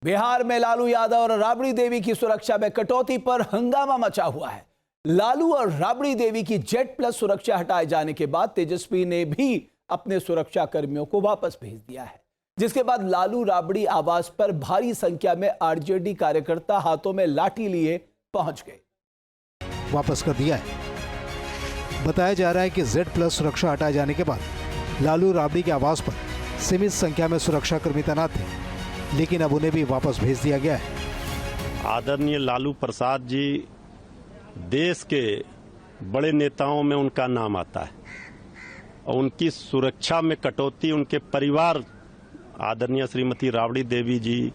बिहार में लालू यादव और राबड़ी देवी की सुरक्षा में कटौती पर हंगामा मचा हुआ है। लालू और राबड़ी देवी की जेड प्लस सुरक्षा हटाए जाने के बाद तेजस्वी ने भी अपने सुरक्षा कर्मियों को वापस भेज दिया है, जिसके बाद लालू राबड़ी आवास पर भारी संख्या में आरजेडी कार्यकर्ता हाथों में लाठी लिए पहुंच गए। वापस कर दिया है। बताया जा रहा है कि जेड प्लस सुरक्षा हटाए जाने के बाद लालू राबड़ी के आवास पर सीमित संख्या में सुरक्षा कर्मी तैनात थे, लेकिन अब उन्हें भी वापस भेज दिया गया है। आदरणीय लालू प्रसाद जी देश के बड़े नेताओं में उनका नाम आता है और उनकी सुरक्षा में कटौती, उनके परिवार आदरणीय श्रीमती राबड़ी देवी जी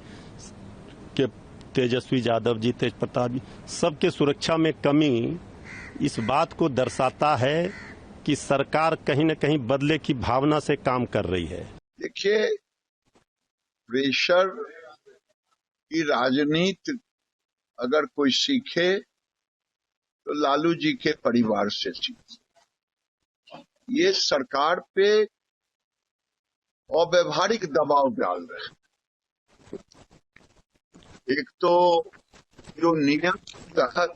के तेजस्वी यादव जी, तेज प्रताप जी, सबके सुरक्षा में कमी इस बात को दर्शाता है कि सरकार कहीं न कहीं बदले की भावना से काम कर रही है। देखिए, प्रेशर की राजनीति अगर कोई सीखे तो लालू जी के परिवार से सीखे। ये सरकार पे अव्यावहारिक दबाव डाल रहे हैं। एक तो जो नियम के तहत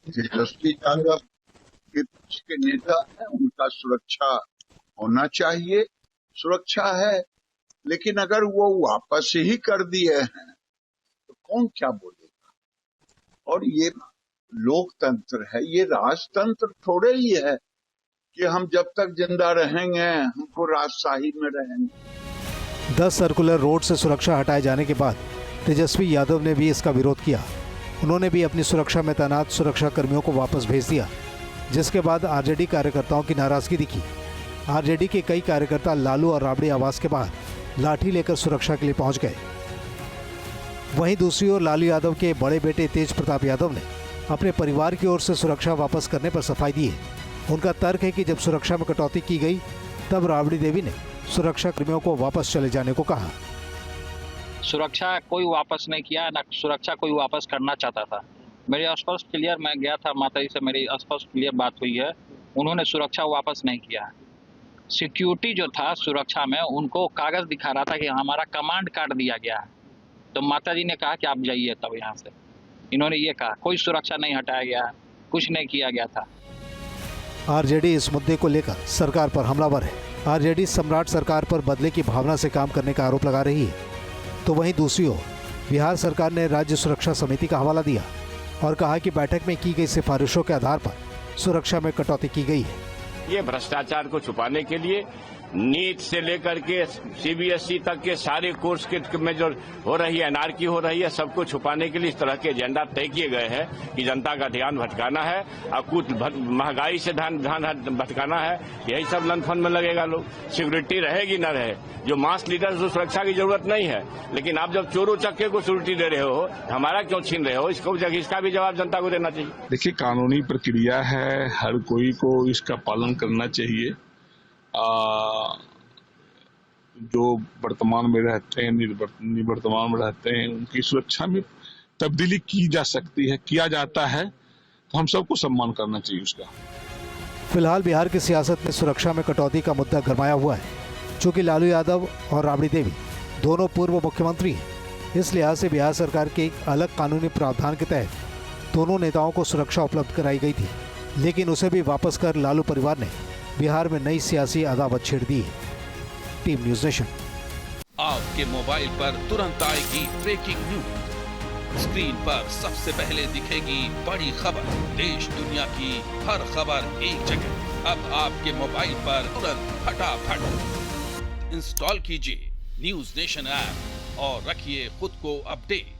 तेजस्वी यादव के नेता है, उनका सुरक्षा होना चाहिए, सुरक्षा है, लेकिन अगर वो वापस ही कर दिए हैं तो कौन क्या बोलेगा। और ये लोकतंत्र है, ये राजतंत्र थोड़े ही है कि हम जब तक जिंदा रहेंगे हमको राजशाही में रहेंगे। 10 सर्कुलर रोड से सुरक्षा हटाए जाने के बाद तेजस्वी यादव ने भी इसका विरोध किया। उन्होंने भी अपनी सुरक्षा में तैनात सुरक्षा कर्मियों को वापस भेज दिया, जिसके बाद आरजेडी कार्यकर्ताओं की नाराजगी दिखी। आरजेडी के कई कार्यकर्ता लालू और राबड़ी आवास के बाहर लाठी लेकर सुरक्षा के लिए पहुंच गए। वहीं दूसरी ओर लालू यादव के बड़े बेटे तेज प्रताप यादव ने अपने परिवार की ओर से सुरक्षा वापस करने पर सफाई दी है। उनका तर्क है कि जब सुरक्षा में कटौती की गई तब राबड़ी देवी ने सुरक्षा कर्मियों को वापस चले जाने को कहा। सुरक्षा कोई वापस नहीं किया, ना सुरक्षा कोई वापस करना चाहता था। मेरे स्पष्ट क्लियर, मैं गया था माता जी से, मेरी स्पष्ट क्लियर बात हुई है, उन्होंने सुरक्षा वापस नहीं किया। सिक्योरिटी जो था सुरक्षा में, उनको कागज दिखा रहा था कि हमारा कमांड काट दिया गया है, तो माता जी ने कहा कि आप जाइए। तब यहाँ से इन्होंने ये कहा कोई सुरक्षा नहीं हटाया गया, कुछ नहीं किया गया था। आरजेडी इस मुद्दे को लेकर सरकार पर हमलावर है। आरजेडी सम्राट सरकार पर बदले की भावना से काम करने का आरोप लगा रही है। तो वहीं दूसरी ओर बिहार सरकार ने राज्य सुरक्षा समिति का हवाला दिया और कहा कि बैठक में की गई सिफारिशों के आधार पर सुरक्षा में कटौती की गई है। ये भ्रष्टाचार को छुपाने के लिए नीट से लेकर के सीबीएसई तक के सारे कोर्स के में जो हो रही है, एनआरकी हो रही है, सबको छुपाने के लिए इस तरह के एजेंडा तय किए गए हैं कि जनता का ध्यान भटकाना है और कुछ महंगाई से ध्यान भटकाना है। यही सब लंथन में लगेगा। लोग सिक्योरिटी रहेगी न रहे, जो मास लीडर को सुरक्षा की जरूरत नहीं है, लेकिन आप जब चोरों चक्के को सिक्योरिटी दे रहे हो, हमारा क्यों छीन रहे हो, इसका भी जवाब जनता को देना चाहिए। देखिए, कानूनी प्रक्रिया है, हर कोई को इसका पालन करना चाहिए। जो वर्तमान में रहते हैं, निवर्तमान में रहते हैं, उनकी सुरक्षा में तब्दीली की जा सकती है, किया जाता है, तो हम सबको सम्मान करना चाहिए उसका। फिलहाल बिहार की सियासत में सुरक्षा में कटौती का मुद्दा गरमाया हुआ है। चूंकि लालू यादव और राबड़ी देवी दोनों पूर्व मुख्यमंत्री हैं, इस लिहाज से बिहार सरकार के एक अलग कानूनी प्रावधान के तहत दोनों नेताओं को सुरक्षा उपलब्ध कराई गई थी, लेकिन उसे भी वापस कर लालू परिवार ने बिहार में नई सियासी अदावत छेड़ दी है। Team news nation. आपके मोबाइल पर तुरंत आएगी ब्रेकिंग न्यूज। स्क्रीन पर सबसे पहले दिखेगी बड़ी खबर। देश दुनिया की हर खबर एक जगह। अब आपके मोबाइल पर तुरंत फटाफट इंस्टॉल कीजिए न्यूज़ नेशन ऐप और रखिए खुद को अपडेट।